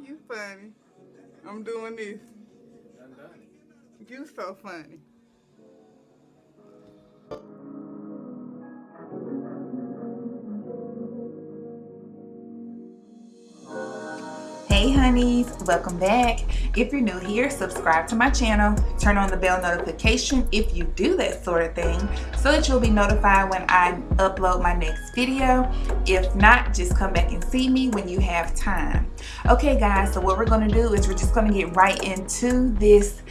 You funny. I'm doing this. Done done You so funny. Hey honeys, welcome back. If you're new here, subscribe to my channel, turn on the bell notification if you do that sort of thing so that you'll be notified when I upload my next video. If not, just come back and see me when you have time. Okay guys, so what we're going to do is we're just going to get right into this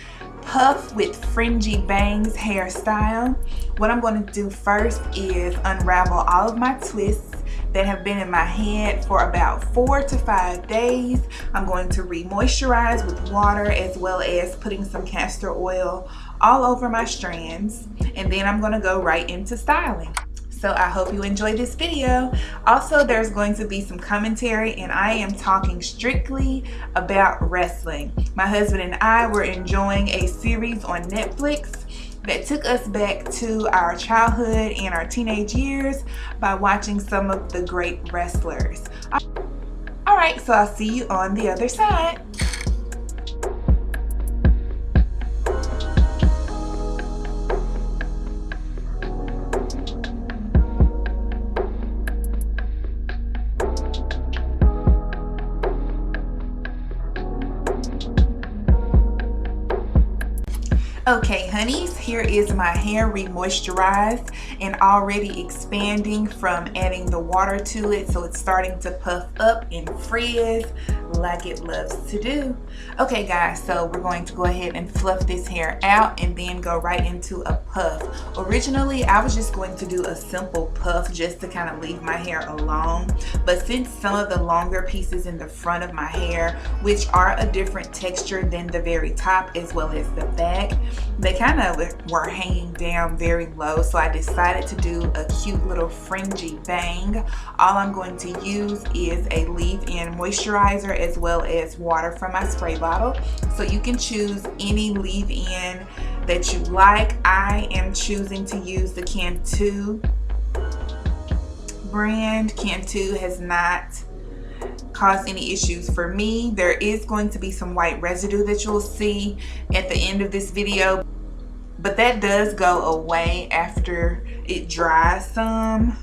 puff with fringy bangs hairstyle. What I'm going to do first is unravel all of my twists that have been in my head for about 4 to 5 days. I'm going to re-moisturize with water as well as putting some castor oil all over my strands, and then I'm going to go right into styling. So I hope you enjoy this video. Also, there's going to be some commentary, and I am talking strictly about wrestling. My husband and I were enjoying a series on Netflix that took us back to our childhood and our teenage years by watching some of the great wrestlers. All right, so I'll see you on the other side. Okay honeys, here is my hair re-moisturized and already expanding from adding the water to it, so it's starting to puff up and frizz like it loves to do. Okay guys, so we're going to go ahead and fluff this hair out and then go right into a puff. Originally I was just going to do a simple puff just to kind of leave my hair alone, but since some of the longer pieces in the front of my hair, which are a different texture than the very top as well as the back, they kind of were hanging down very low, so I decided to do a cute little fringy bang. All I'm going to use is a leave-in moisturizer as well as water from my spray bottle, so you can choose any leave-in that you like. I am choosing to use the Cantu brand. Cantu has not caused any issues for me. There is going to be some white residue that you'll see at the end of this video, but that does go away after it dries some.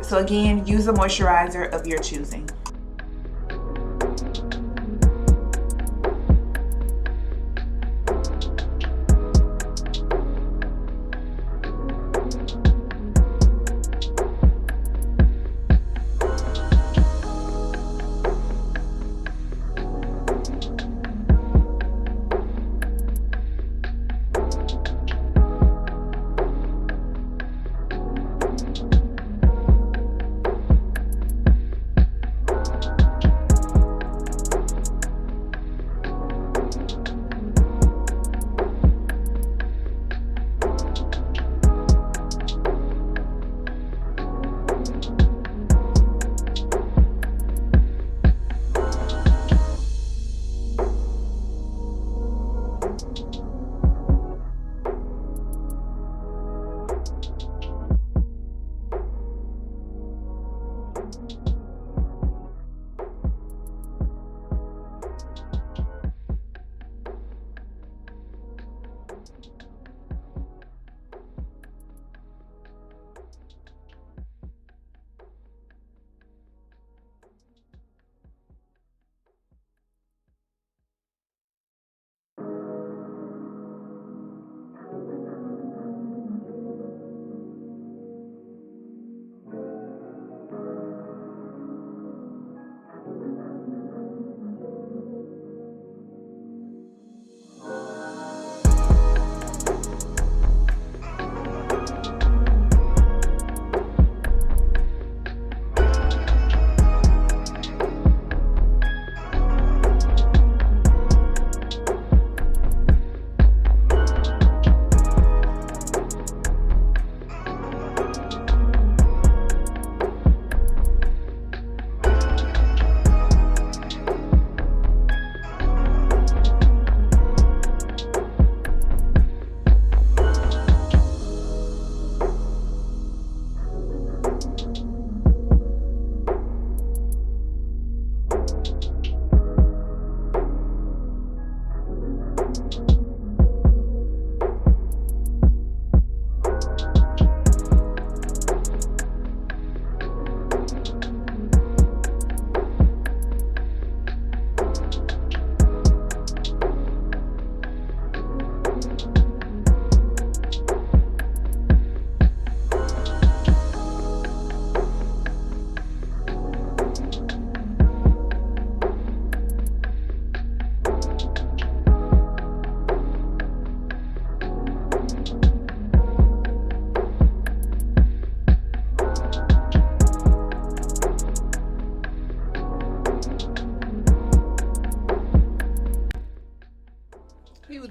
So again, use a moisturizer of your choosing.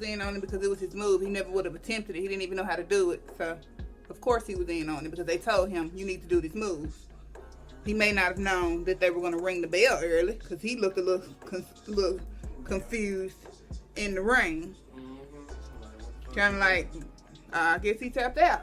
was in on it because it was his move. He never would have attempted it. He didn't even know how to do it. So, of course he was in on it because they told him, you need to do this move. He may not have known that they were going to ring the bell early because he looked a little confused in the ring. Kind of like, I guess he tapped out.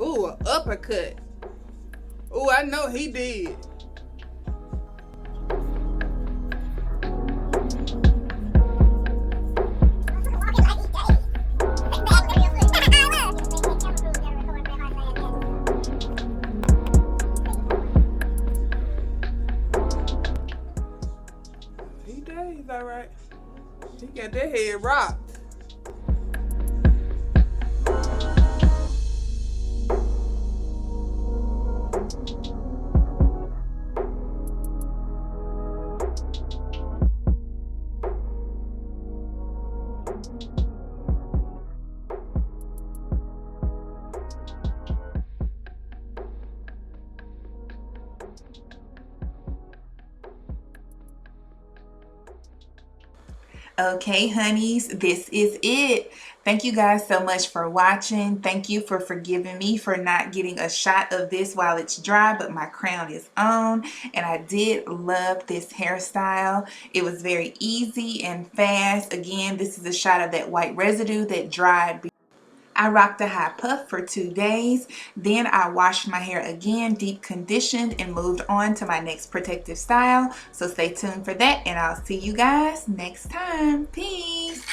Ooh, an uppercut. Ooh, I know he did. He did, he's alright. He got that head rocked. Okay, honeys, this is it. Thank you guys so much for watching. Thank you for forgiving me for not getting a shot of this while it's dry, but my crown is on. And I did love this hairstyle. It was very easy and fast. Again, this is a shot of that white residue that dried. I rocked a high puff for 2 days. Then I washed my hair again, deep conditioned, and moved on to my next protective style. So stay tuned for that, and I'll see you guys next time. Peace.